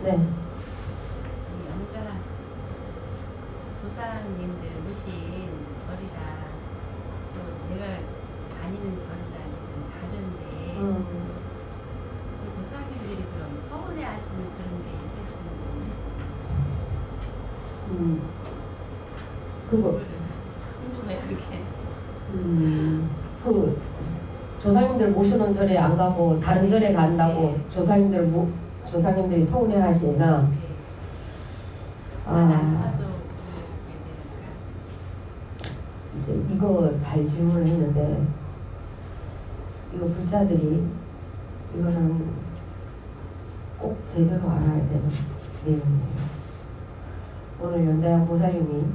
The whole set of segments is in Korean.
네. 영가 조상님들 모신 절이라 또 내가 다니는 절이랑 좀 다른데 그 조상님들이 그럼 서운해하시는 그런 게 있으시는 그거 거예요? 궁금해 그게. 그 조상님들 모시는 절에 안 가고 다른 절에 간다고 조상님들이 서운해 하시나? 이제 이거 잘 질문을 했는데 이거 불자들이 이거는 꼭 제대로 알아야 되는 내용이에요. 오늘 연대한 보살님이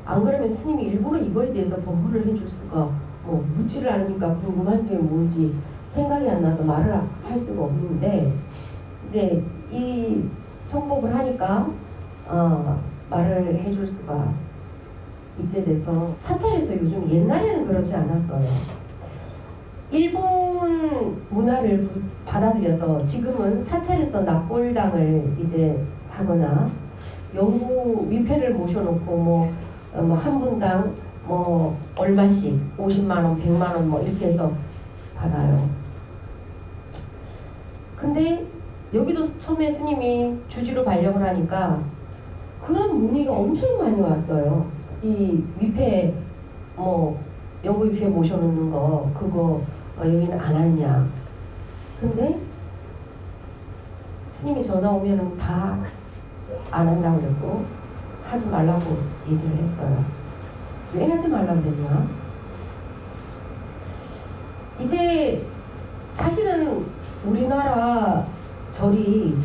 안 그러면 스님이 일부러 이거에 대해서 법문을 해줄 수가 뭐 묻지를 않으니까 궁금한지 뭔지 생각이 안 나서 말을 할 수가 없는데 이제 이 청법을 하니까 말을 해줄 수가 있게 돼서 사찰에서 요즘 옛날에는 그렇지 않았어요. 일본 문화를 받아들여서 지금은 사찰에서 납골당을 이제 하거나 영구 위패를 모셔놓고 뭐 한 분당 뭐 얼마씩 50만 원, 100만 원 뭐 이렇게 해서 받아요. 근데 여기도 처음에 스님이 주지로 발령을 하니까 그런 문의가 엄청 많이 왔어요. 이 위패 뭐 영구 위패 모셔놓는 거 그거 여기는 안 하느냐. 근데 스님이 전화 오면은 다 안 한다고 그랬고 하지 말라고 얘기를 했어요. 왜 하지 말라고 그랬냐? 이제 사실은 우리나라 절이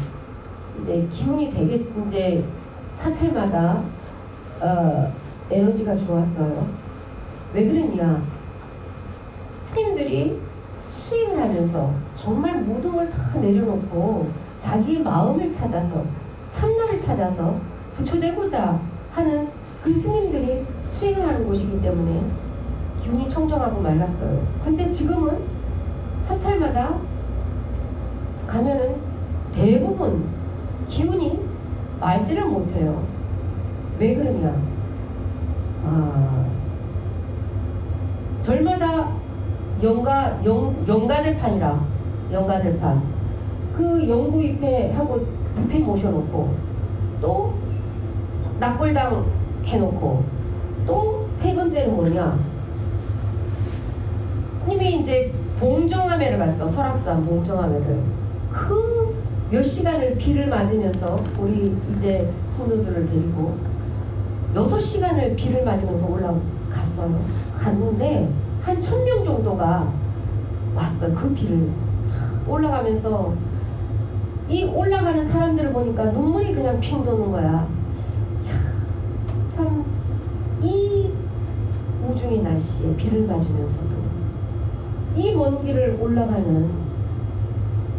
이제 기운이 되게 이제 사찰마다 에너지가 좋았어요. 왜 그러냐? 스님들이 수행을 하면서 정말 모든 걸 다 내려놓고 자기의 마음을 찾아서 참나를 찾아서 부처되고자 하는 그 스님들이 수행을 하는 곳이기 때문에 기운이 청정하고 맑았어요. 근데 지금은 사찰마다 가면은 대부분 기운이 맑지를 못해요. 왜 그러냐? 절마다 영가들판이라 영가들판 그 영구 위패하고 위패 모셔놓고 또 납골당 해놓고 또 세 번째는 뭐냐? 스님이 이제 봉정암회를 갔어. 설악산 봉정암회를 그 몇 시간을 비를 맞으면서 우리 이제 순도들을 데리고 6시간을 비를 맞으면서 올라갔어요. 갔는데 한 1000명 정도가 왔어요. 그 비를 올라가면서 이 올라가는 사람들을 보니까 눈물이 그냥 핑 도는 거야. 참 이 우중의 날씨에 비를 맞으면서도 이 먼 길을 올라가는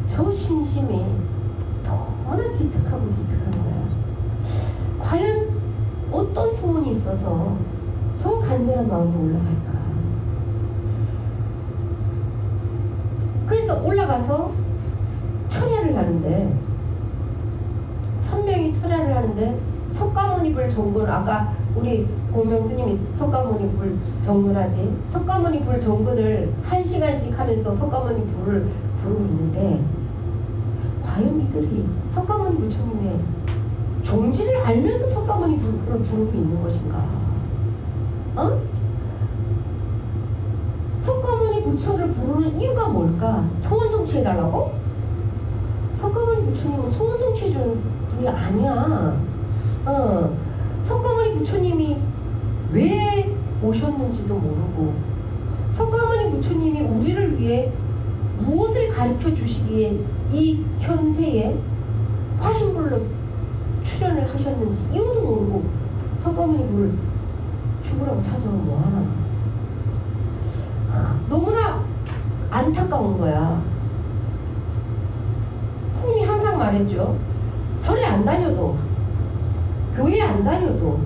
저 신심이 너무나 기특하고 기특한 거야. 과연 어떤 소원이 있어서 저 간절한 마음으로 올라갈까? 그래서 올라가서 철야를 하는데 1000명이 철야를 하는데 석가모니 정근 아까 우리 공명 스님이 석가모니 불 정근하지 석가모니 불 정근을 1시간씩 하면서 석가모니 불을 부르고 있는데 과연 이들이 석가모니 부처님의 종지를 알면서 석가모니 불을 부르고 있는 것인가? 석가모니 부처를 부르는 이유가 뭘까? 소원 성취해달라고? 석가모니 부처님은 소원 성취해주는 분이 아니야. 석가모니 부처님이 왜 오셨는지도 모르고 석가모니 부처님이 우리를 위해 무엇을 가르쳐 주시기에 이 현세에 화신불로 출연을 하셨는지 이유도 모르고 석가모니 불을 죽으라고 찾아오면 뭐하나. 너무나 안타까운 거야. 스님이 항상 말했죠. 절에 안 다녀도 교회 안 다녀도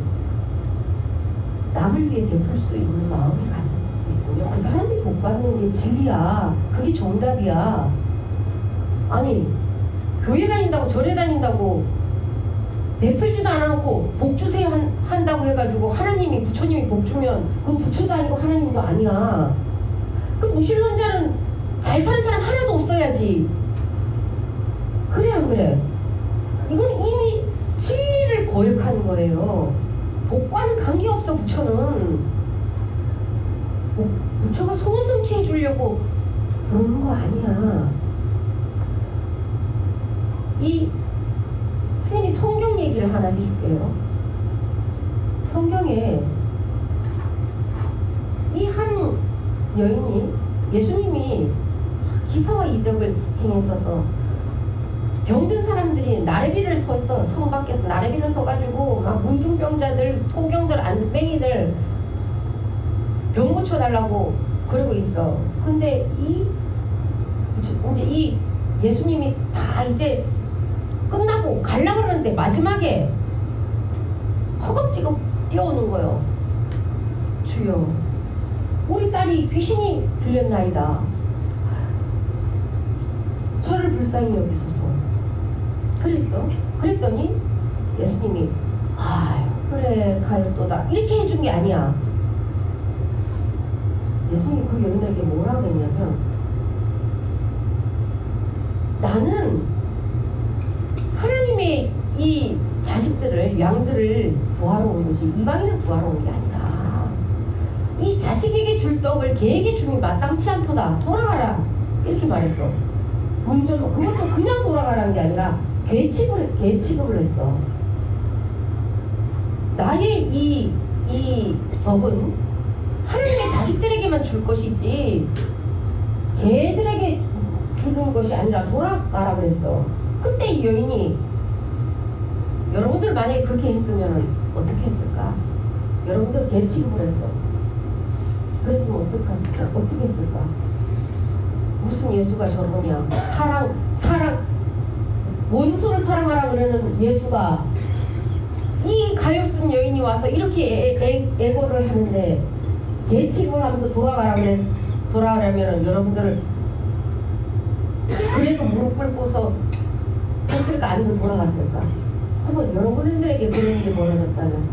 남을 위해 베풀 수 있는 마음이 가지고 있으면 그 사람이 복 받는 게 진리야. 그게 정답이야. 아니 교회 다닌다고 절에 다닌다고 베풀지도 않아놓고 복 주세요 한다고 해가지고 하나님이 부처님이 복 주면 그럼 부처도 아니고 하나님도 아니야. 그럼 무신론자는 잘 사는 사람 하나도 없어야지. 그래 안 그래? 이건 이미 진리를 거역하는 거예요. 복과는 관계없어. 부처는 부처가 소원 성취해 주려고 그러는 거 아니야. 이 스님이 성경 얘기를 하나 해줄게요. 성경에 이 한 여인이 예수님이 기사와 이적을 행했어서 병든 사람들이 나래비를 서서 성 밖에서 나래비를 서가지고 막 문둥병자들, 소경들, 안병이들 병 고쳐달라고 그러고 있어. 근데 이제 이 예수님이 다 이제 끝나고 갈라 그러는데 마지막에 허겁지겁 뛰어오는 거예요. 주여, 우리 딸이 귀신이 들렸나이다. 저를 불쌍히 여기소서. 그랬어. 그랬더니 예수님이 그래 가엾도다 이렇게 해준 게 아니야. 예수님이 그 여인에게 뭐라고 했냐면, 나는 하나님의 이 자식들을, 양들을 구하러 온 거지 이방인을 구하러 온 게 아니다. 이 자식에게 줄 떡을 개에게 줌이 마땅치 않도다. 돌아가라 이렇게 말했어. 문전 그것도 그냥 돌아가라는 게 아니라 개취급을 했어. 나의 이 법은 하나님의 자식들에게만 줄 것이지 개들에게 주는 것이 아니라 돌아가라 그랬어. 그때 이 여인이, 여러분들 만약에 그렇게 했으면 어떻게 했을까? 여러분들 개 취급을 했어. 그랬으면 어떻게 했을까? 무슨 예수가 저러냐? 사랑 원수를 사랑하라 그러는 예수가 이 가엾은 여인이 와서 이렇게 애고를 하는데 개 취급을 하면서 돌아가라면 여러분들을 그래도 무릎 꿇고서 했을까? 아니면 돌아갔을까? 한번 여러분들에게 그런 일이 벌어졌다면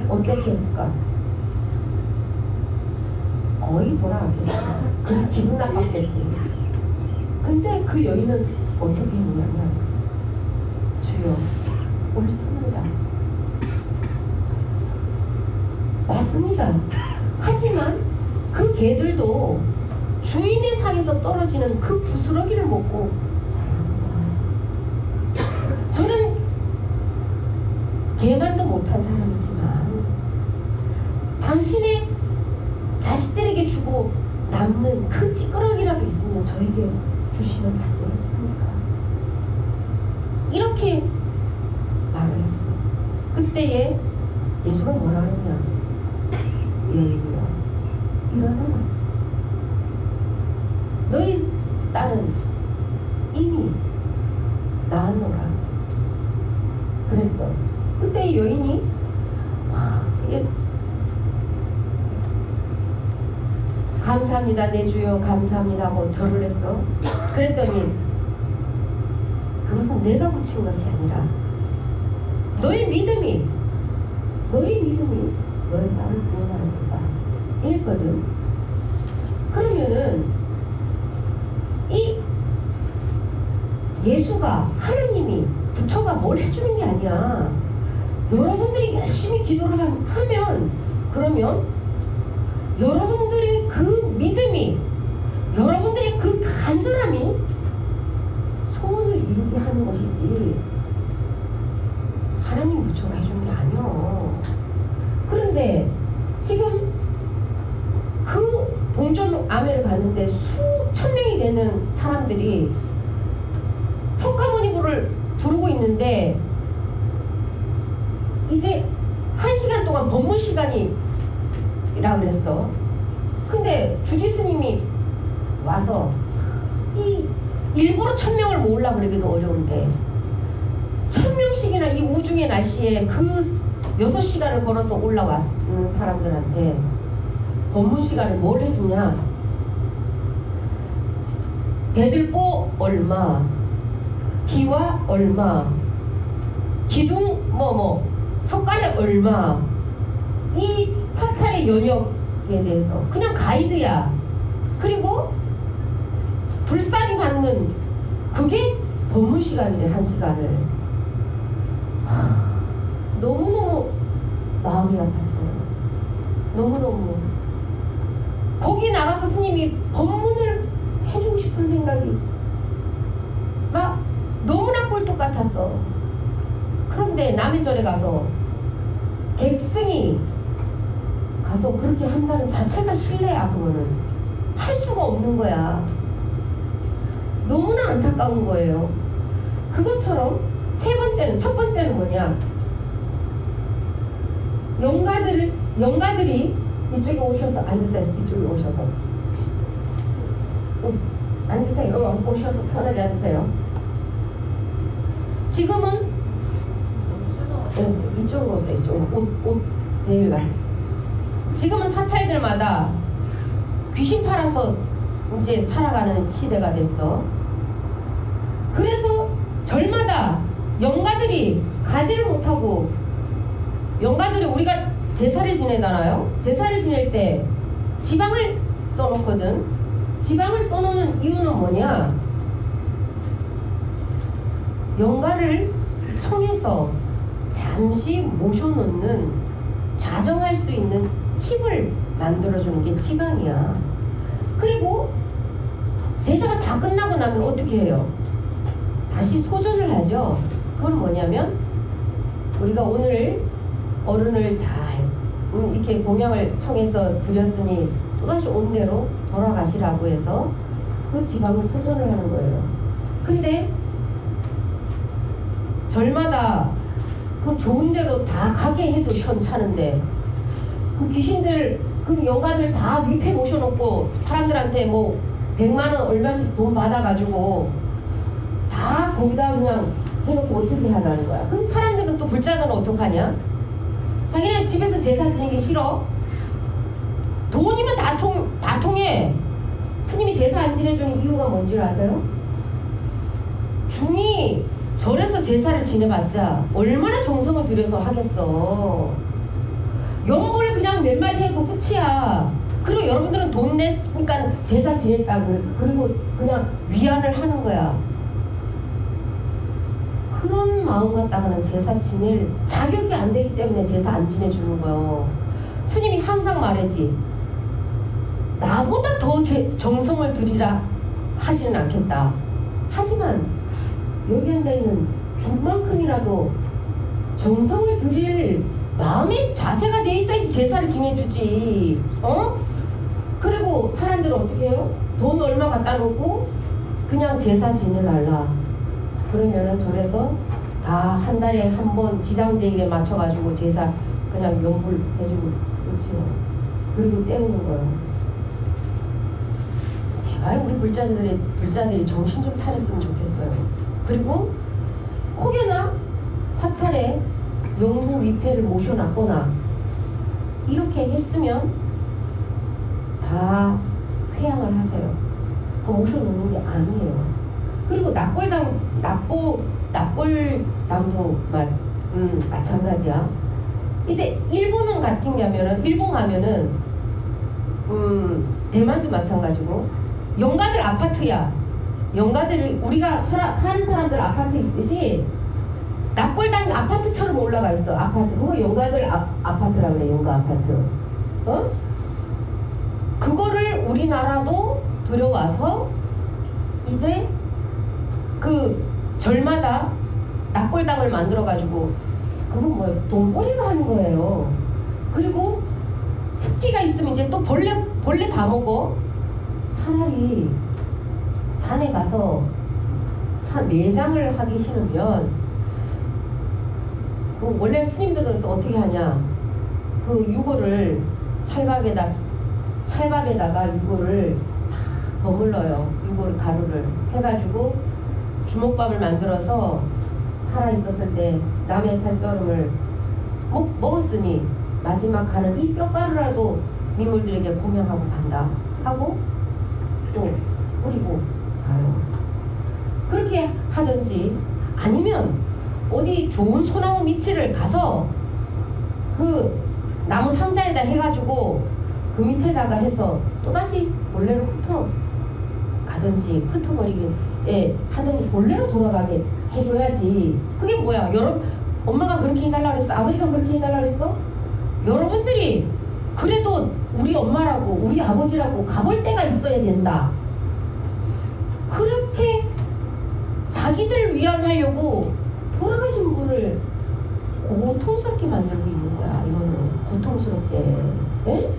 어떻게 했을까? 거의 돌아갔겠지. 그럼 기분 나빴겠지. 근데 그 여인은 어떻게 했냐면, 주여, 옳습니다. 맞습니다. 하지만 그 개들도 주인의 상에서 떨어지는 그 부스러기를 먹고 살아갑니다. 저는 개만도 못한 사람이지만 당신의 자식들에게 주고 남는 그 찌끄러기라도 있으면 저에게 주시면 안 되겠습니까? 이렇게 말을 했어. 그때에 예수가 뭐라 그러냐? 여인이여, 일어나라. 너희 딸은 이미 나았노라. 그랬어. 그때 이 여인이 감사합니다 내 주여 감사합니다 하고 절을 했어. 그랬더니 그것은 내가 붙인 것이 아니라 너의 믿음이 너의 나를 구원하는 거다 이랬거든. 그러면은 이 예수가, 하나님이, 부처가 뭘 해주는 게 아니야. 여러분들이 열심히 기도를 하면, 그러면 여러분들의 그 믿음이, 여러분들의 그 간절함이 소원을 이루게 하는 것이지 하나님 부처가 해준 게 아니야. 그런데 지금 그 봉점암회를 갔는데 수천 명이 되는 사람들이 석가모니부를 부르고 있는데 이제 1시간 동안 법문 시간이라 그랬어. 근데 주지스님이 와서 일부러 1000명을 모으려고 그러기도 어려운데 1000명씩이나 이 우중의 날씨에 그 6시간을 걸어서 올라왔는 사람들한테 법문 시간에 뭘 해주냐? 배들보 얼마, 기와 얼마, 기둥 석간에 얼마, 이 사찰의 연역에 대해서 그냥 가이드야. 그리고 불사비 받는 그게 법문 시간이래. 1시간을. 너무너무 마음이 아팠어요. 너무너무. 거기 나가서 스님이 법문을 해주고 싶은 생각이 막 너무나 꿀뚝 같았어. 그런데 남의 절에 가서 객승이 가서 그렇게 한다는 자체가 실례야. 그거는 할 수가 없는 거야. 너무나 안타까운 거예요. 그것처럼 첫 번째는 뭐냐, 영가들이 이쪽에 오셔서 앉으세요. 이쪽에 오셔서 앉으세요. 여기 오셔서 편하게 앉으세요. 지금은 이쪽으로 오세요. 이쪽으로. 옷 대일라. 지금은 사찰들마다 귀신 팔아서 이제 살아가는 시대가 됐어. 그래서 절마다 영가들이 가지를 못하고, 영가들이 우리가 제사를 지내잖아요. 제사를 지낼 때 지방을 써놓거든. 지방을 써놓는 이유는 뭐냐, 영가를 청해서 잠시 모셔놓는, 자정할 수 있는 칩을 만들어주는 게 지방이야. 그리고 제사가 다 끝나고 나면 어떻게 해요? 다시 소전을 하죠. 그건 뭐냐면, 우리가 오늘 어른을 잘 이렇게 공양을 청해서 드렸으니 또다시 온대로 돌아가시라고 해서 그 지방을 소전을 하는 거예요. 근데 절마다 그 좋은 데로 다 가게 해도 시원찮은데, 그 귀신들, 그 영가들 다 위패 모셔놓고 사람들한테 100만 원 얼마씩 돈 받아가지고 다 거기다 그냥 해놓고 어떻게 하라는 거야. 그럼 사람들은 또 불자들은 어떡하냐? 자기네 집에서 제사 지내기 싫어? 돈이면 다 통해. 스님이 제사 안 지내주는 이유가 뭔 줄 아세요? 중이 절에서 제사를 지내봤자 얼마나 정성을 들여서 하겠어. 연보를 그냥 몇 마디 하고 끝이야. 그리고 여러분들은 돈 냈으니까 제사 지냈다고 그리고 그냥 위안을 하는 거야. 그런 마음 갖다가는 제사 지낼 자격이 안 되기 때문에 제사 안 지내주는 거예요. 스님이 항상 말하지, 나보다 더 정성을 들이라 하지는 않겠다. 하지만 여기 앉아있는 중만큼이라도 정성을 들일 마음의 자세가 돼 있어야지 제사를 지내주지. 그리고 사람들은 어떻게 해요? 돈 얼마 갖다 놓고 그냥 제사 지내달라. 그러면은 절에서 다 한 달에 한 번 지장제일에 맞춰가지고 제사 그냥 연불 대주고 그렇죠. 그리고 때우는 거예요. 제발 우리 불자들이 정신 좀 차렸으면 좋겠어요. 그리고 혹여나 사찰에 영구 위패를 모셔놨거나 이렇게 했으면 다 회양을 하세요. 그 모셔놓는 게 아니에요. 그리고 납골당도 마찬가지야. 이제 일본은 같은 게 하면은, 일본 가면은 대만도 마찬가지고, 영가들 아파트야. 영가들 우리가 사는 사람들 아파트 있듯이 납골당 아파트처럼 올라가 있어. 아파트. 그거 영가들 아파트라 그래. 영가 아파트. 그거를 우리나라도 들여와서 이제 그 절마다 납골당을 만들어가지고 그거 돈벌이로 하는 거예요. 그리고 습기가 있으면 이제 또 벌레 다 먹어. 차라리 산에 가서 매장을 하기 싫으면 그 원래 스님들은 또 어떻게 하냐, 그 유골을 찰밥에다가 유골을 다 버물러요. 유골 가루를 해가지고 주먹밥을 만들어서 살아있었을 때 남의 살썰음을 먹었으니 마지막 가는 이 뼈가루라도 민물들에게 공양하고 간다 하고 또 뿌리고 가요. 그렇게 하든지 아니면 어디 좋은 소나무 밑을 가서 그 나무 상자에다 해가지고 그 밑에다가 해서 또다시 본래로 흩어 가든지 흩어버리게 하든지 본래로 돌아가게 해줘야지. 그게 뭐야? 엄마가 그렇게 해달라 그랬어? 아버지가 그렇게 해달라 그랬어? 여러분들이 그래도 우리 엄마라고 우리 아버지라고 가볼 때가 있어야 된다. 그렇게 자기들 위안하려고 돌아가신 분을 고통스럽게 만들고 있는 거야. 이거는 고통스럽게. 에?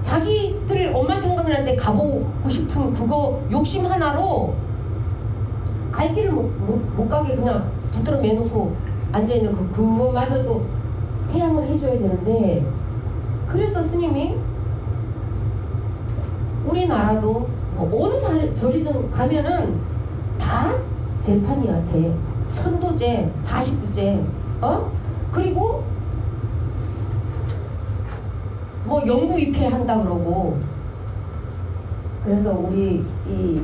자기들 엄마 생각을 할 때 가보고 싶은 그거 욕심 하나로 갈 길을 못 가게 그냥 붙들어 매놓고 앉아있는 그거마저도 태양을 해줘야 되는데, 그래서 스님이 우리나라도 어느 절이든 가면은 다 재판이야. 천도제, 49제, 그리고 뭐 영구 입회한다 그러고. 그래서 우리 이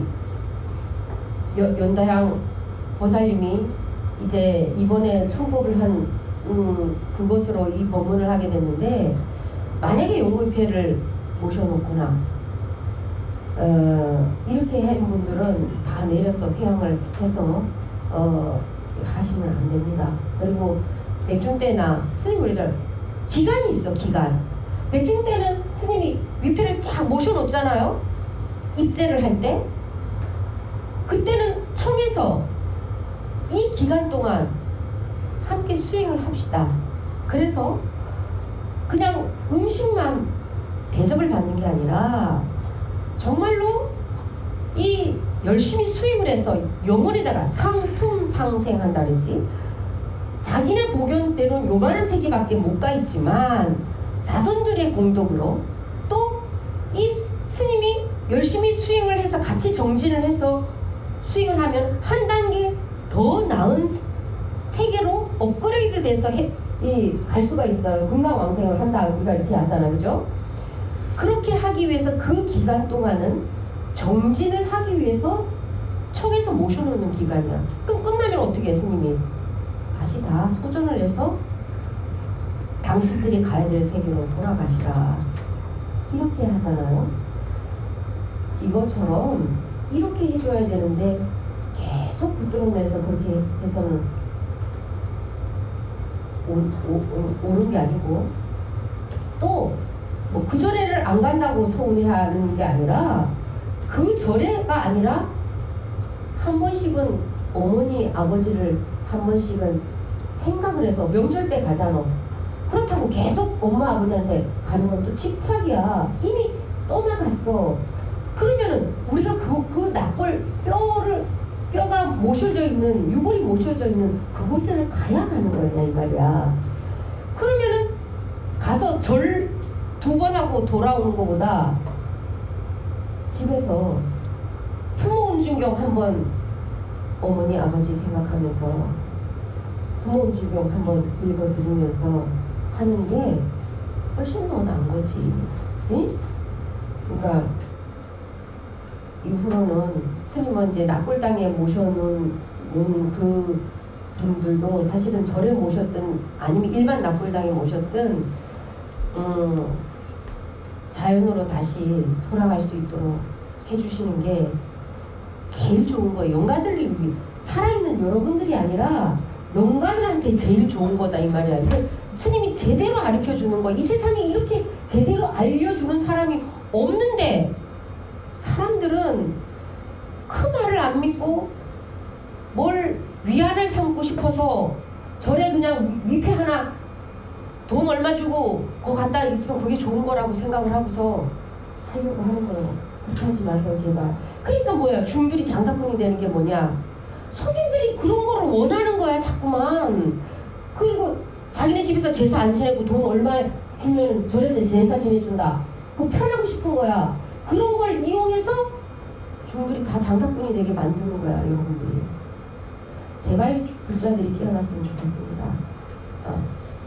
연다향 보살님이 이제 이번에 청법을 한 그것으로 이 법문을 하게 됐는데, 만약에 영구 입회를 모셔놓거나 이렇게 한 분들은 다 내려서 회양을 해서 하시면 안 됩니다. 그리고 백중 때나 스님 그러잖아요. 기간이 있어, 기간. 백중 때는 스님이 위패를 쫙 모셔놓잖아요. 입제를 할 때. 그때는 청에서 이 기간 동안 함께 수행을 합시다. 그래서 그냥 음식만 대접을 받는 게 아니라 정말로 이 열심히 수행을 해서 영혼에다가 상품상생한다 그랬지. 자기네 보견 때는 요만한 세계밖에 못 가 있지만 자손들의 공덕으로 또 이 스님이 열심히 수행을 해서 같이 정진을 해서 수행을 하면 한 단계 더 나은 세계로 업그레이드 돼서 갈 수가 있어요. 극락왕생을 한다 우리가 이렇게 하잖아요. 그죠? 그렇게 하기 위해서 그 기간 동안은 정진을 하기 위해서 청에서 모셔놓는 기간이야. 그럼 끝나면 어떻게 해, 스님이? 다시 다 소전을 해서 당신들이 가야 될 세계로 돌아가시라. 이렇게 하잖아요. 이것처럼 이렇게 해줘야 되는데 계속 붙들어내서 그렇게 해서는 옳은 게 아니고, 또 뭐 그 절에를 안 간다고 서운해하는 게 아니라 그 절에가 아니라 한 번씩은 어머니 아버지를 한 번씩은 생각을 해서 명절 때 가잖아. 그렇다고 계속 엄마 아버지한테 가는 건 또 집착이야. 이미 떠나갔어. 그러면은 우리가 그 납골 뼈가 모셔져 있는, 유골이 모셔져 있는 그곳을 가야 가는 거냐 이 말이야. 그러면은 가서 절 2번 하고 돌아오는 것보다 집에서 부모 은중경 한번 어머니 아버지 생각하면서 부모 은중경 한번 읽어 들으면서 하는 게 훨씬 더 나은 거지. 응? 그러니까 이후로는 스님은 이제 납골당에 모셔놓은 그 분들도 사실은 절에 모셨든 아니면 일반 납골당에 모셨든 자연으로 다시 돌아갈 수 있도록 해주시는 게 제일 좋은 거예요. 영가들이 살아있는 여러분들이 아니라 영가들한테 제일 좋은 거다 이 말이야. 이게 스님이 제대로 가르쳐주는 거. 이 세상에 이렇게 제대로 알려주는 사람이 없는데 사람들은 그 말을 안 믿고 뭘 위안을 삼고 싶어서 절에 그냥 위패 하나 돈 얼마 주고 그거 갖다 있으면 그게 좋은 거라고 생각을 하고서 하려고 하는 거예요. 그렇게 하지 마세요 제발. 그러니까 뭐야, 중들이 장사꾼이 되는 게 뭐냐, 손님들이 그런 거를 원하는 거야 자꾸만. 그리고 자기네 집에서 제사 안 지내고 돈 얼마 주면 절에서 제사 지내준다, 그거 편하고 싶은 거야. 그런 걸 이용해서 중들이 다 장사꾼이 되게 만드는 거야. 여러분들이 제발 불자들이 깨어났으면 좋겠습니다.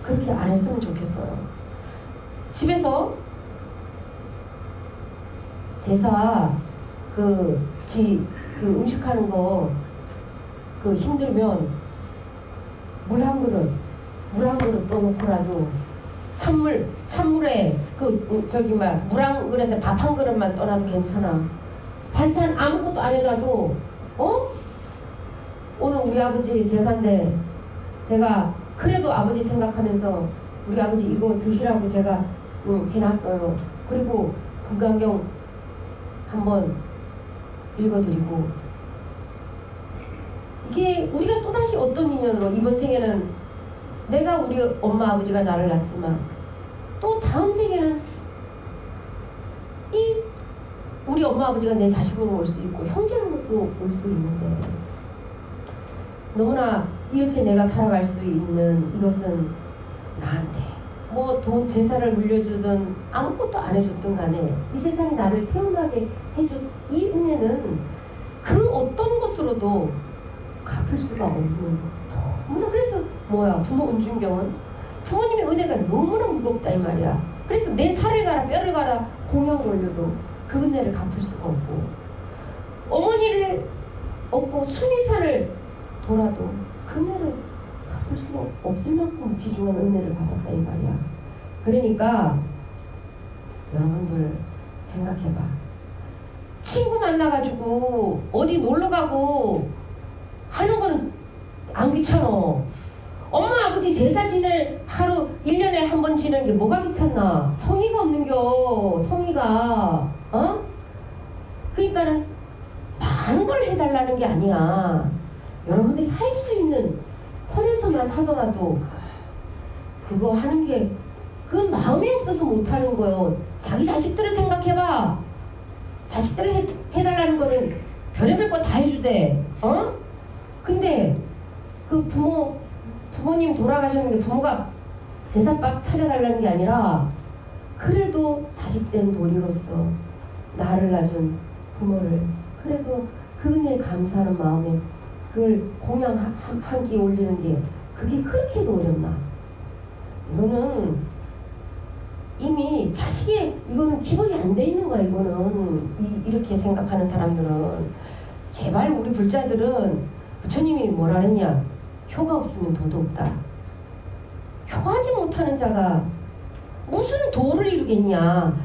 그렇게 안 했으면 좋겠어요. 집에서 제사 그 음식하는 거 그 힘들면 물 한 그릇 떠놓고라도 찬물에 물 한 그릇에 밥 한 그릇만 떠놔도 괜찮아. 반찬 아무것도 안 해놔도 오늘 우리 아버지 제사인데 제가 그래도 아버지 생각하면서 우리 아버지 이거 드시라고 제가 해놨어요. 그리고 금강경 한번 읽어드리고, 이게 우리가 또다시 어떤 인연으로 이번 생에는 내가 우리 엄마 아버지가 나를 낳지만 또 다음 생에는 이 우리 엄마 아버지가 내 자식으로 올 수 있고 형제로도 올 수 있는데, 너무나 이렇게 내가 살아갈 수 있는 이것은 나한테 뭐 돈 재산을 물려주든 아무것도 안 해줬든 간에 이 세상에 나를 태어나게 해준 이 은혜는 그 어떤 것으로도 갚을 수가 없는, 너무나, 그래서 부모 은중경은 부모님의 은혜가 너무나 무겁다 이 말이야. 그래서 내 살을 갈아 뼈를 갈아 공양을 올려도 그 은혜를 갚을 수가 없고, 어머니를 얻고 수미산을 돌아도 그 은혜를 갚을 수가 없을 만큼 지중한 은혜를 받았다 이 말이야. 그러니까 여러분들 생각해봐. 친구 만나가지고 어디 놀러가고 하는 건 안 귀찮아. 엄마 아버지 제사 지낼 하루 1년에 한 번 지내는 게 뭐가 귀찮나. 성의가 없는겨. 성의가. 그러니까는 많은 걸 해달라는 게 아니야. 여러분들이 할 수 있는 선에서만 하더라도 그거 하는 게, 그건 마음이 없어서 못하는 거예요. 자기 자식들을 생각해봐. 자식들을 해달라는 거는 별의별 거 다 해주대. 근데 그 부모님 돌아가셨는데 부모가 제사밥 차려달라는 게 아니라, 그래도 자식된 도리로서 나를 낳아준 부모를 그래도 그 은혜에 감사하는 마음에 그걸 공양 한 끼 올리는 게 그게 그렇게도 어렵나. 이거는 이미 이거는 기본이 안 돼 있는 거야. 이거는 이렇게 생각하는 사람들은, 제발 우리 불자들은 부처님이 뭐라 그랬냐, 효가 없으면 도도 없다. 효하지 못하는 자가 무슨 도를 이루겠냐.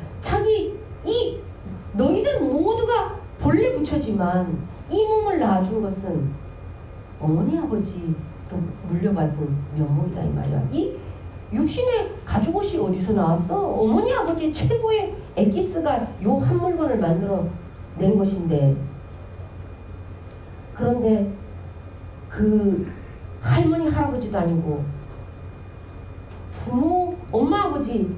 너희들 모두가 본래 부처지만 이 몸을 낳아준 것은 어머니 아버지 또 물려받은 명목이다 이 말이야. 이 육신의 가죽옷이 어디서 나왔어? 어머니 아버지 최고의 엑기스가 요 한 물건을 만들어 낸 것인데, 그런데 그 할머니 할아버지도 아니고 부모 엄마 아버지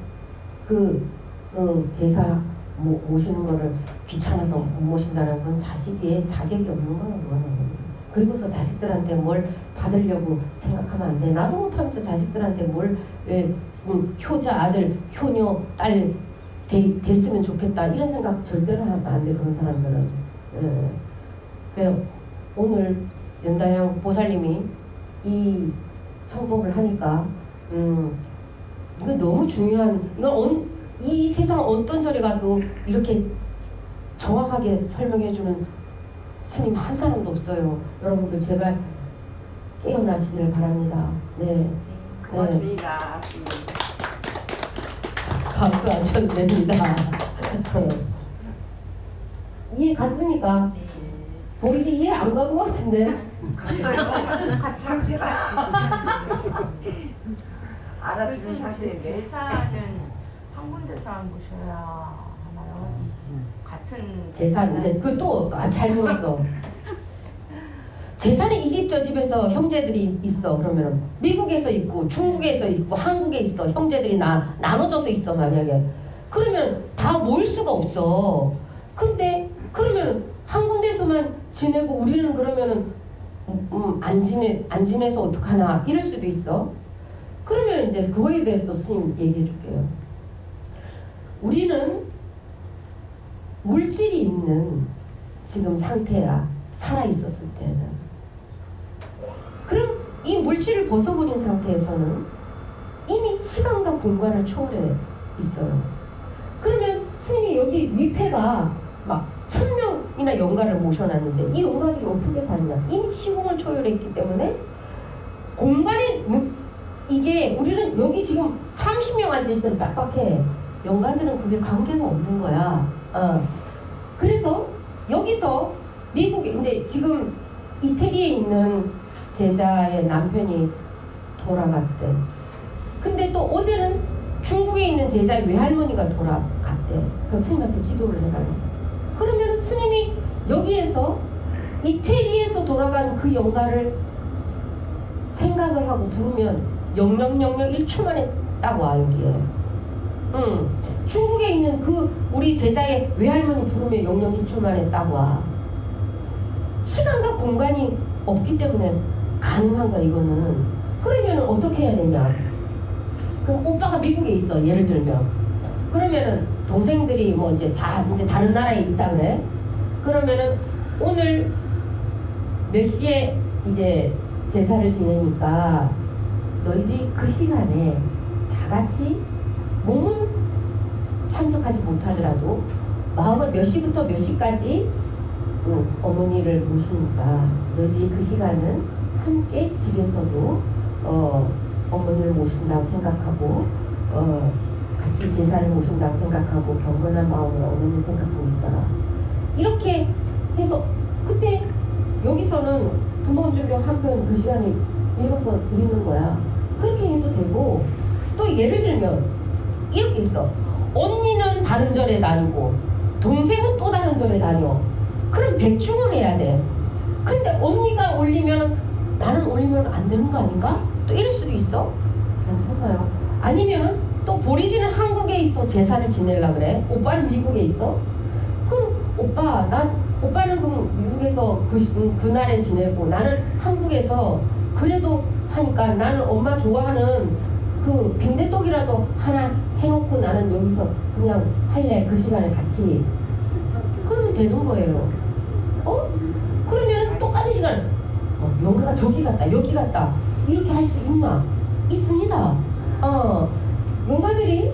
제사 모시는 거를 귀찮아서 못 모신다는 건 자식의 자격이 없는 거야. 그거는. 그리고서 자식들한테 뭘 받으려고 생각하면 안 돼. 나도 못하면서 자식들한테 효자 아들 효녀 딸 됐으면 좋겠다 이런 생각 절대로 하면 안 돼. 그런 사람들은. 그래요. 오늘 연다양 보살님이 이 청법을 하니까 이거 너무 중요한, 이 세상 어떤 절에 가도 이렇게 정확하게 설명해주는 스님 한 사람도 없어요. 여러분들 제발 깨어나시기를 바랍니다. 네. 고맙습니다. 박수 안 쳐도 됩니다. 이해 갔습니까? 네. 보리지 이해 안 간 것 같은데? 상태가 알아듣는 상태인데. 제사는 한 군데서 모셔야 하나요? 같은 제사인데 그또 잘 들었어. 제사는 이 집 저 집에서 형제들이 있어. 그러면 미국에서 있고 중국에서 있고 한국에 있어. 형제들이 나눠져서 있어. 만약에 그러면 다 모일 수가 없어. 근데 그러면 한 군데서만 지내고 우리는 그러면은 안 지내서 어떡하나 이럴 수도 있어. 그러면 이제 그거에 대해서 스님 얘기해 줄게요. 우리는 물질이 있는 지금 상태야. 살아 있었을 때는. 그럼 이 물질을 벗어버린 상태에서는 이미 시간과 공간을 초월해 있어요. 그러면 스님이 여기 위패가 막 1000명이 명이나 영가를 모셔놨는데 이 영가들이 어떻게 다르냐? 이미 시공을 초월했기 때문에 공간의 이게 우리는 여기 지금 30명 앉아있으면 빡빡해. 영가들은 그게 관계가 없는 거야. 그래서 여기서 미국에 이제 지금 이태리에 있는 제자의 남편이 돌아갔대. 근데 또 어제는 중국에 있는 제자의 외할머니가 돌아갔대. 그래서 스님한테 기도를 해달라고. 그러면 스님이 여기에서 이태리에서 돌아간 그 영가를 생각을 하고 부르면 0000 1초 만에 딱 와 여기에. 중국에 있는 그 우리 제자의 외할머니 부르면 0001초 만에 딱 와. 시간과 공간이 없기 때문에 가능한 거야 이거는. 그러면 어떻게 해야 되냐? 그럼 오빠가 미국에 있어 예를 들면. 그러면은 동생들이 뭐 이제 다른 나라에 있다 그래. 그러면은 오늘 몇 시에 이제 제사를 지내니까 너희들이 그 시간에 다 같이 몸은 참석하지 못하더라도 마음은 몇 시부터 몇 시까지 어머니를 모시니까 너희들이 그 시간은 함께 집에서도 어머니를 모신다고 생각하고 같이 제사를 모신다고 생각하고 경건한 마음으로 어머니를 생각하고 있어라. 이렇게 해서 그때 여기서는 두문중경 한 편 그 시간에 읽어서 드리는 거야. 그렇게 해도 되고 또 예를 들면 이렇게 있어. 언니는 다른 절에 다니고 동생은 또 다른 절에 다녀. 그럼 백중을 해야 돼. 근데 언니가 올리면 나는 올리면 안 되는 거 아닌가? 또 이럴 수도 있어. 괜찮아요. 아니면 또 보리지는 한국에 있어 제사를 지내려고 그래. 오빠는 미국에 있어. 그럼 오빠는 그럼 미국에서 그날에 지내고 나는 한국에서 그래도 하니까 나는 엄마 좋아하는 그 빈대떡이라도 하나 해놓고 나는 여기서 그냥 할래. 그 시간에 같이. 그러면 되는 거예요. 그러면 똑같은 시간 영가가 저기 갔다 여기 갔다 이렇게 할 수 있나? 있습니다. 영가들이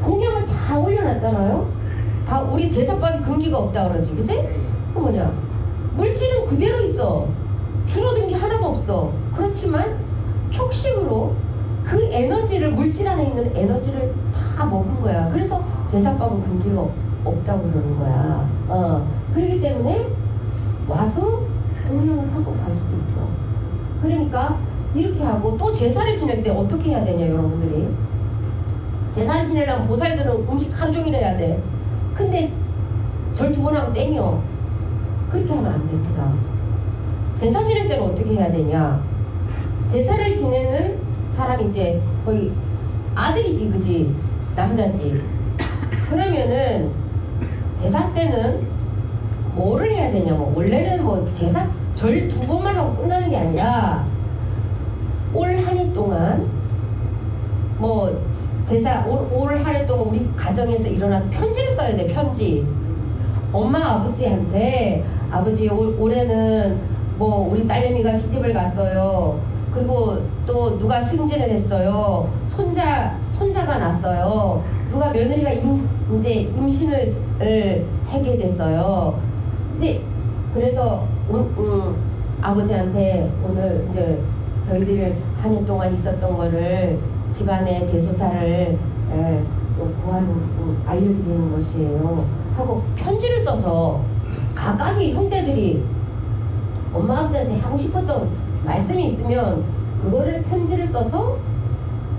공양을 다 올려놨잖아요. 다 우리 제사밥이 금기가 없다 그러지, 그치? 그 뭐냐? 물질은 그대로 있어. 줄어든 게 하나도 없어. 그렇지만 촉식으로 그 에너지를 물질 안에 있는 에너지를 다 먹은 거야. 그래서 제사밥은 금기가 없다고 그러는 거야. 그렇기 때문에 와서 공양을 하고 갈 수 있어. 그러니까 이렇게 하고 또 제사를 지낼 때 어떻게 해야 되냐 여러분들이. 제사를 지내려면 보살들은 음식 하루 종일 해야 돼. 근데 절 2번 하고 땡겨. 그렇게 하면 안 됩니다. 제사 지낼 때는 어떻게 해야 되냐. 제사를 지내는 사람이 이제 거의 아들이지 그지 남자지. 그러면은 제사 때는 뭐를 해야 되냐면 원래는 뭐 제사 절 2번만 하고 끝나는 게 아니라 올 한 해 동안 뭐 제사 올 한 해 동안 우리 가정에서 일어난 편지를 써야 돼. 편지. 엄마 아버지한테 아버지 올해는 뭐 우리 딸내미가 시집을 갔어요. 그리고 또 누가 승진을 했어요. 손자가 났어요. 누가 며느리가 이제 임신을 하게 됐어요. 이제 그래서 아버지한테 오늘 이제 저희들 한 해 동안 있었던 거를 집안의 대소사를 알려드리는 것이에요. 하고 편지를 써서 각각의 형제들이 엄마 아버지한테 하고 싶었던 말씀이 있으면 그거를 편지를 써서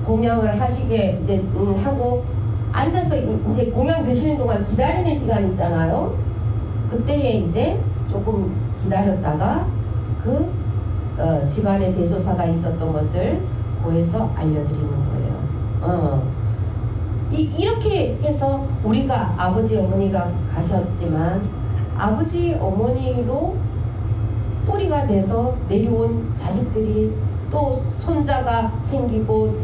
공양을 하시게 이제 하고 앉아서 이제 공양 드시는 동안 기다리는 시간 있잖아요. 그때에 이제 조금 기다렸다가 그 집안의 대소사가 있었던 것을 고해서 알려드리는 거예요. 이렇게 해서 우리가 아버지 어머니가 가셨지만 아버지 어머니로 뿌리가 돼서 내려온 자식들이 또 손자가 생기고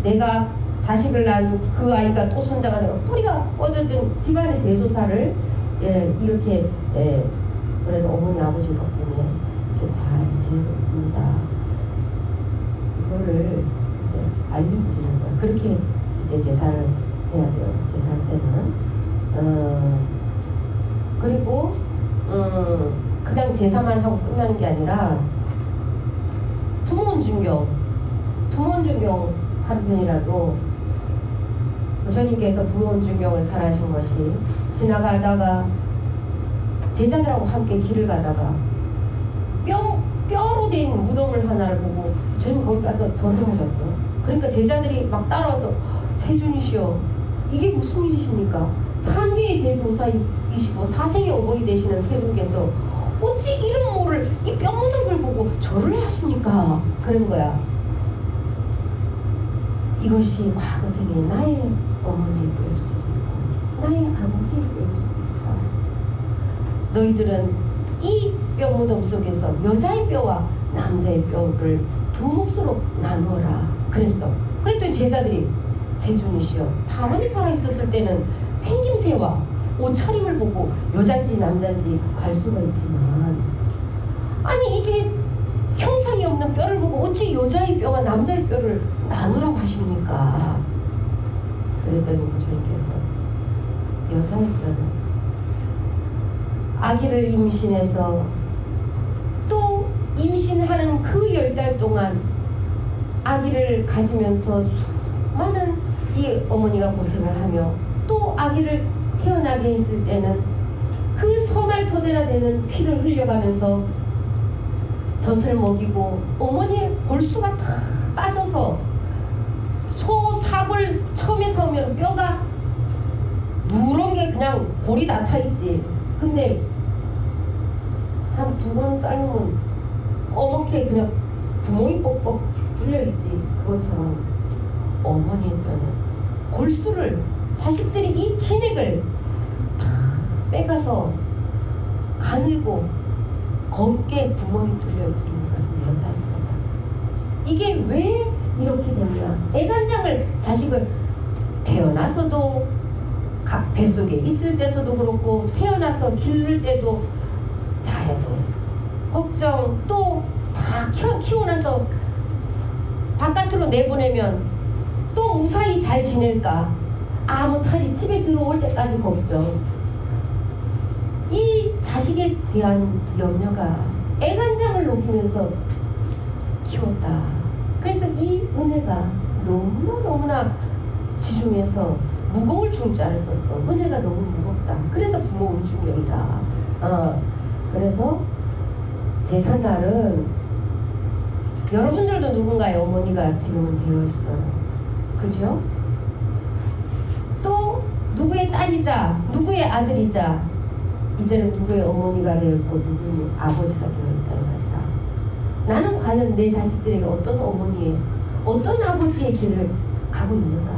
내가 자식을 낳은 그 아이가 또 손자가 되고 뿌리가 뻗어진 집안의 대소사를 이렇게 그래도 어머니 아버지 덕분에 이렇게 잘 지내고 있습니다. 이거를 이제 알려드리는 거예요. 그렇게 이제 제사를 해야 돼요. 제사 때는 끝나는 게 아니라 부모원 존경 한편이라도 부처님께서 부모원 존경을 설하신 것이 지나가다가 제자들하고 함께 길을 가다가 뼈로 된 무덤을 하나를 보고 저는 거기 가서 전도하셨어. 그러니까 제자들이 막 따라와서 세존이시여 이게 무슨 일이십니까? 삼위의 대도사이시고 사생의 어머니 되시는 세존께서 어찌 이런 모를 이 뼈무덤을 보고 절을 하십니까? 그런 거야. 이것이 과거 세계의 나의 어머니의 뼈일 수도 있고 나의 아버지의 뼈일 수도 있다. 너희들은 이 뼈무덤 속에서 여자의 뼈와 남자의 뼈를 두 몫으로 나누어라 그랬어. 그랬더니 제자들이 세존이시여 사람이 살아있었을 때는 생김새와 옷차림을 보고 여잔지 남잔지 알 수가 있지만 아니 이제 형상이 없는 뼈를 보고 어찌 여자의 뼈가 남자의 뼈를 나누라고 하십니까? 그랬더니 부처님께서 여자의 뼈는 아기를 임신해서 또 임신하는 그 10달 동안 아기를 가지면서 수많은 이 어머니가 고생을 하며 또 아기를 태어나게 했을 때는 그 서말서대라 되는 피를 흘려가면서 젖을 먹이고 어머니의 골수가 다 빠져서 소 사골 처음에 사오면 뼈가 누런 게 그냥 골이 다 차있지. 근데 한 2번 삶으면 어떻게 그냥 구멍이 뻑뻑 뚫려있지. 그것처럼 어머니의 뼈는 골수를 자식들이 이 진액을 다 빼가서 가늘고 검게 구멍이 뚫려있는 것은 여자의 뼈다. 이게 왜 이렇게 됐냐. 애간장을 자식을 태어나서도 뱃속에 있을 때서도 그렇고 태어나서 기를 때도 잘해서 걱정 또 다 키워나서 바깥으로 내보내면 또 무사히 잘 지낼까 아무 탈이 집에 들어올 때까지 걱정. 이 자식에 대한 염려가 애간장을 녹이면서 키웠다. 그래서 이 은혜가 너무나 지중해서 무거울 중자를 썼어. 은혜가 너무 무겁다. 그래서 부모 운중경이다. 그래서 제삿날은 여러분들도 누군가의 어머니가 지금은 되어 있어요. 그죠? 또 누구의 딸이자 누구의 아들이자 이제는 누구의 어머니가 되어 있고 누구의 아버지가 되어 있다 이 말이다. 나는 과연 내 자식들에게 어떤 어머니의 어떤 아버지의 길을 가고 있는가?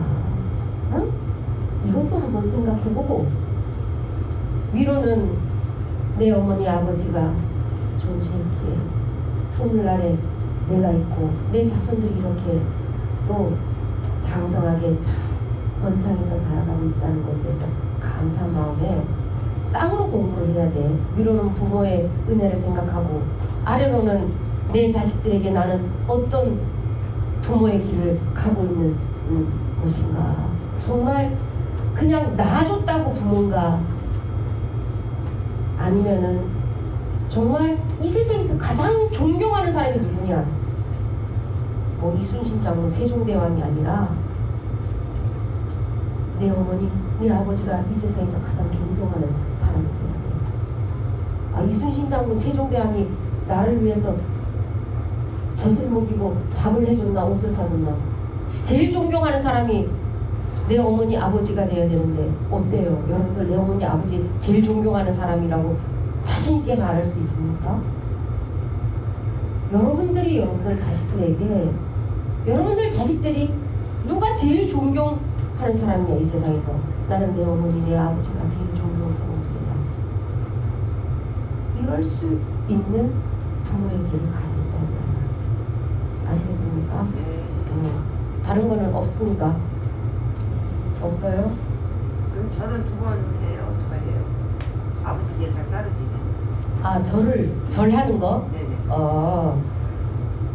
응? 이것도 한번 생각해보고 위로는 내 어머니 아버지가 존재했기에 푸른날에 내가 있고 내 자손들이 이렇게 또 장성하게 잘 번창해서 살아가고 있다는 것에 대해서 감사한 마음에 쌍으로 공부를 해야 돼. 위로는 부모의 은혜를 생각하고 아래로는 내 자식들에게 나는 어떤 부모의 길을 가고 있는 것인가. 정말 그냥 낳아줬다고 부모인가 아니면은 정말 이 세상에서 가장 존경하는 사람이 누구냐. 뭐 이순신 장군 세종대왕이 아니라 내 어머니, 내 아버지가 이 세상에서 가장 존경하는 사람이 돼야 돼. 이순신 장군 세종대왕이 나를 위해서 젖을 먹이고 밥을 해줬나 옷을 사줬나. 제일 존경하는 사람이 내 어머니 아버지가 돼야 되는데 어때요? 여러분들 내 어머니 아버지 제일 존경하는 사람이라고 자신 있게 말할 수 있습니까? 여러분들이 여러분들 자식들에게 여러분들 자식들이 누가 제일 존경하는 사람이냐 이 세상에서. 나는 내 어머니 내 아버지가 제일 존경스러운이다. 이럴 수 있는 부모의 길을 가야 된다는 거야. 아시겠습니까? 네. 다른 거는 없습니까? 없어요? 그럼 저는 2번 해요. 어떻게 해요? 아버지 제사 따르지. 절하는 거? 네네.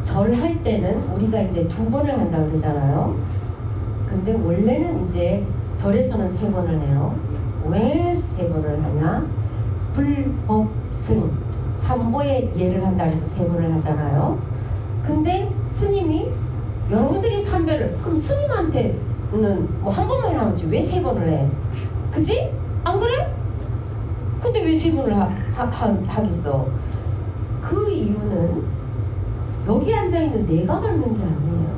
절할 때는 우리가 이제 2번을 한다고 그러잖아요. 근데 원래는 이제 절에서는 3번을 해요. 왜 3번을 하냐? 불법승 삼보에 예를 한다 그래서 세 번을 하잖아요. 근데 스님이 여러분들이 삼배를 그럼 스님한테는 뭐 한 번만 하지 왜 세 번을 해? 그지? 안 그래? 근데 왜 세 번을 하겠어? 그 이유는 여기 앉아있는 내가 받는 게 아니에요.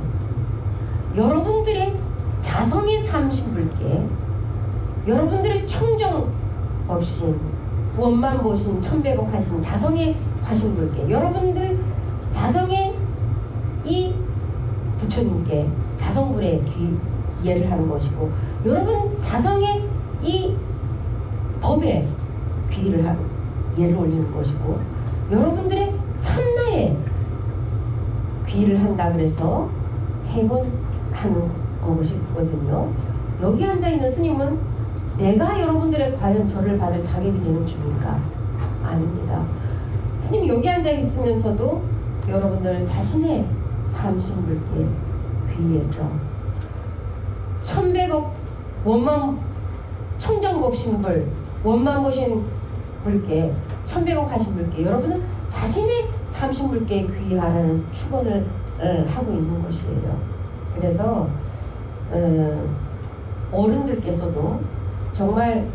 여러분들의 자성의 삼신불계, 여러분들의 청정법신, 원만보신, 천백억 화신, 자성의 화신불계, 여러분들 자성의 이 부처님께 자성불에 예를 하는 것이고, 여러분 자성의 이 법에 예를 올리는 것이고, 여러분들의 참나에 귀를 한다 그래서 세 번 하는 것이거든요. 여기 앉아있는 스님은 내가 여러분들의 과연 절을 받을 자격이 되는 중인가? 아닙니다. 스님이 여기 앉아있으면서도 여러분들 자신의 삼신불계 귀에서 천백억 원만 청정법신불 원만보신 불계 천백억 하신불계 여러분은 자신의 삼신불계에 귀하라는 축원을 하고 있는 것이에요. 그래서 어른들께서도 정말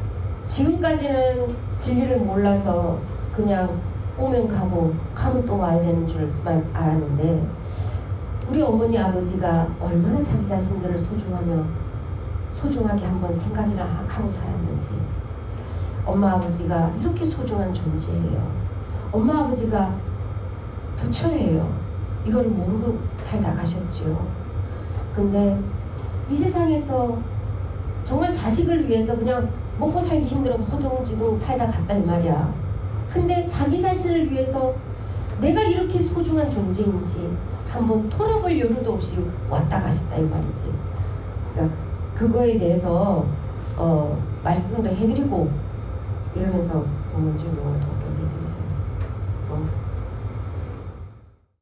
지금까지는 진리를 몰라서 그냥 오면 가고 가면 또 와야 되는 줄만 알았는데, 우리 어머니 아버지가 얼마나 자기 자신들을 소중하게 한번 생각이나 하고 살았는지, 엄마 아버지가 이렇게 소중한 존재예요. 엄마 아버지가 부처예요. 이걸 모르고 살다 가셨죠. 근데 이 세상에서 정말 자식을 위해서 그냥 먹고 살기 힘들어서 허둥지둥 살다 갔다 이 말이야. 근데 자기 자신을 위해서 내가 이렇게 소중한 존재인지 한번 돌아볼 여유도 없이 왔다 가셨다 이 말이지. 그러니까 그거에 대해서 말씀도 해드리고 이러면서 부모님 용을